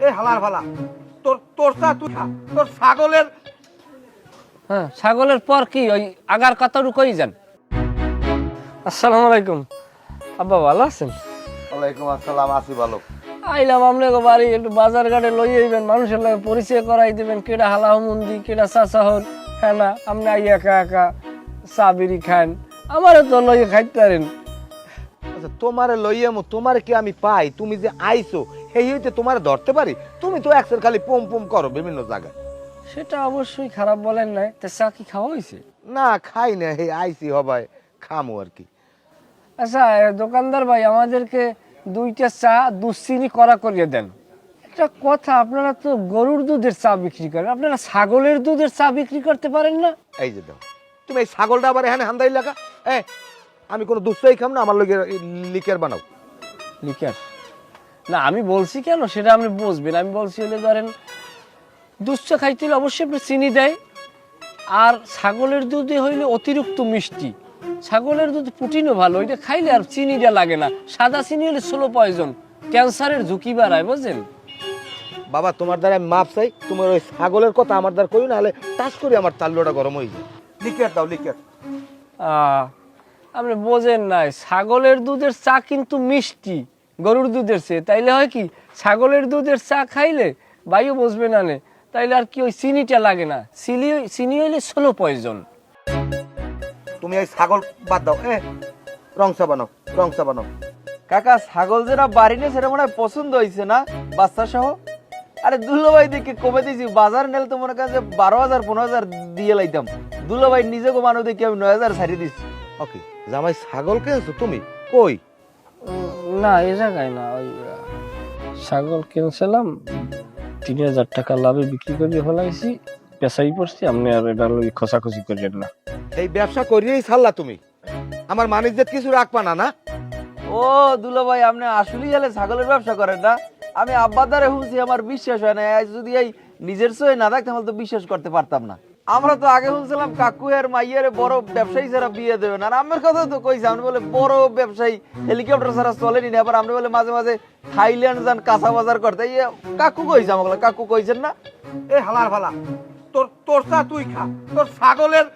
এ হালার ফালা তোর তোর চা তুই খা তোর ছাগলের। হ্যাঁ, ছাগলের পর কি ওই আগার কাতারু কই যান? আসসালামু আলাইকুম। আব্বা ভালো আছেন? ওয়ালাইকুম আসসালাম, আছি ভালো। আইলাম আপনাকে বাড়ি, একটু বাজার ঘাটে লই আইবেন, মানুষের লাগে পরিচয় করাই দিবেন, কেডা হালাহমন্দি কেডা চাচা হন। হ্যাঁ না, আপনি আই একা একা চা বিড়ি খান, আমারও তো লই খাইতে পারেন। আচ্ছা তোমারে লইয়ামু, তোমারে কি আমি পাই? তুমি যে আইছো সেই হইতে তোমারে ধরতে পারি? তুমি তো একসের খালি পম পম করো বিভিন্ন জায়গায়। সেটা অবশ্যই খারাপ বলেন নাই। তা চা কি খাওয়া হয়েছে? না খাই না, হে আইছি হবাই খামু আর কি। আচ্ছা দোকানদার ভাই, আমাদেরকে 2টা চা দুশ্চিনি করা করিয়ে দেন। একটা কথা, আপনারা তো গরুর দুধের চা বিক্রি করেন, আপনারা ছাগলের দুধের চা বিক্রি করতে পারেন না? এই যে দাও, তুমি এই ছাগলটা আবার এখানে হান্দাই লাগা। আমি কোনো দুঃসাই খাম না, আমার লগে লিকের বানাও। লিকার না, আমি বলছি কেন সেটা আপনি বুঝবেন। আমি বলছি হলে ধরেন দুধ চা খাইতে হলে অবশ্যই আপনি চিনি দেয়, আর ছাগলের দুধে হইলে অতিরিক্ত মিষ্টি। ছাগলের দুধ প্রোটিনও ভালো, ওইটা খাইলে আর চিনিটা লাগে না। সাদা চিনি হলে স্লো পয়জন, ক্যান্সারের ঝুঁকি বাড়ায়, বুঝছেন? বাবা তোমার দ্বারা আমি মাপ চাই, তোমার ওই ছাগলের কথা আমার দ্বারা করি, না হলে টাচ করে আমার তাল্লোটা গরম হয়ে যায়। লিকের দাও লিকের। আপনি বোঝেন নাই, ছাগলের দুধের চা কিন্তু মিষ্টি গরুর দুধের চেয়ে। তাইলে হয় কি, ছাগলের দুধের চা খাইলে বায়ু বসবে না নে, তাইলে আর কি ওই চিনিটা লাগে না। চিনি হইলে স্লো পয়জন। তুমি এই ছাগল বাদ দাও, রংসা বানাও, রংসা বানাও। কাকা ছাগল যেটা বাড়ি নেই সেটা মনে হয় পছন্দ হয়েছে না, বাচ্চা সহ। আরে দুলোভাই দেখে কমে দিয়েছি, বাজার নেলে তো মনে করেন যে 12,000 15,000 দিয়ে লাইতাম। দুলোভাই নিজেকে মানুষ দেখি আমি 9,000 ছাড়িয়ে দিচ্ছি। ওকে জামাই ছাগল কিনছো তুমি? কই? না এ জায়গায় না, ওই ছাগল কিনছিলাম, 3,000 টাকা লাভে বিক্রি করে ফেলাইছি, পেশাই পড়ছি। আপনি আর এটা লই খসাখসি করেন না। এই ব্যবসা করিয়েই ছাড়লা তুমি, আমার মানিজ্যত কিছু রাখবা না? না ও দুলোভাই, আপনি আসলেই হলে ছাগলের ব্যবসা করেন না? আমি আব্বার দ্বারা শুনছি, আমার বিশ্বাস হয় না। যদি এই নিজের সয়ে না থাকতে তাহলে তো বিশ্বাস করতে পারতাম না। আমরা তো আগে শুনছিলাম কাকু আর মাইয়ারে বড় ব্যবসায়ী ছাড়া বিয়ে দেবেন, আর আমার কথা তো কইছে আপনি বলে বড় ব্যবসায়ী হেলিকপ্টার ছাড়া চলেনি না। আবার আপনি বলে মাঝে মাঝে থাইল্যান্ড যান কাঁচা বাজার করতে, কাকু কইছে আমাকে। কাকু কইছেন না? এই হালার ফালা তোর তোর চা তুই খা, তোর ছাগলের।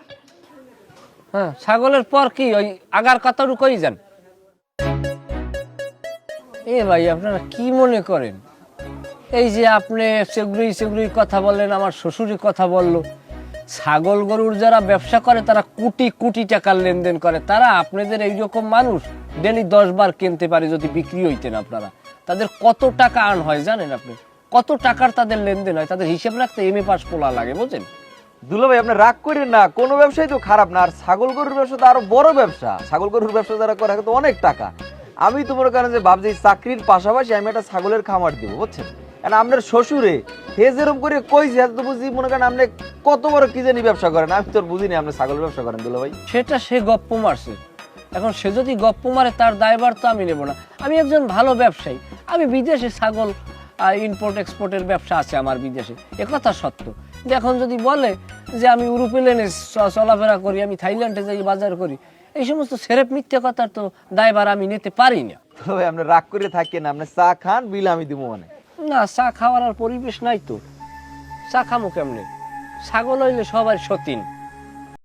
হ্যাঁ, ছাগলের পর কি ওই আগার কাতারু কই যান? এ ভাই, আপনারা কি মনে করেন এই যে আপনি সেগুড়ি কথা বললেন, আমার শ্বশুরের কথা বললো, ছাগল গরুর যারা ব্যবসা করে তারা কোটি কোটি টাকার লেনদেন করে। তারা আপনাদের এইরকম মানুষ ডেলি 10 বার কিনতে পারে যদি বিক্রি হইতেন আপনারা। তাদের কত টাকা আর্ন হয় জানেন আপনি? কত টাকার তাদের লেনদেন হয়, তাদের হিসেব রাখতে এমএ পাস পোলা লাগে, বুঝেন? দুলোভাই আপনি রাগ করেন না, কোনো ব্যবসাই তো খারাপ না। আর ছাগল গরুর ব্যবসা তো আরো বড় ব্যবসা। ছাগল গরুর ব্যবসা যারা করে তো অনেক টাকা। আমি তো মনে করেন যে ভাবছি চাকরির পাশাপাশি আমি একটা ছাগলের খামার দিব, বুঝছেন? কারণ আপনার শ্বশুরে হে যেরকম করে কইছে তো বুঝি মনে করেন আপনি কত বড় কি জানি ব্যবসা করেন। আমি তো বুঝিনি আপনি ছাগলের ব্যবসা করেন দুলোভাই। সেটা সে গপ্প মারছে। এখন সে যদি গপ্প মারে তার দায়ভার তো আমি নেব না। আমি একজন ভালো ব্যবসায়ী, আমি বিদেশে ছাগল ইম্পোর্ট এক্সপোর্টের ব্যবসা আছে আমার বিদেশে, একথা সত্য। কিন্তু এখন যদি বলে যে আমি ইউরোপেলেনে চলাফেরা করি, আমি থাইল্যান্ডে যাই বাজার করি, এই সমস্ত সেরেপ মিথ্যে কথার তো দায়ভার আমি নিতে পারি না। দুলোভাই আপনি রাগ করে থাকেন, আপনি চা খান, বিল আমি দিব। মানে না, চা খাওয়ার আর পরিবেশ নাই তো, চা খামো কেমনে? ছাগল হইলে সবার সতীন।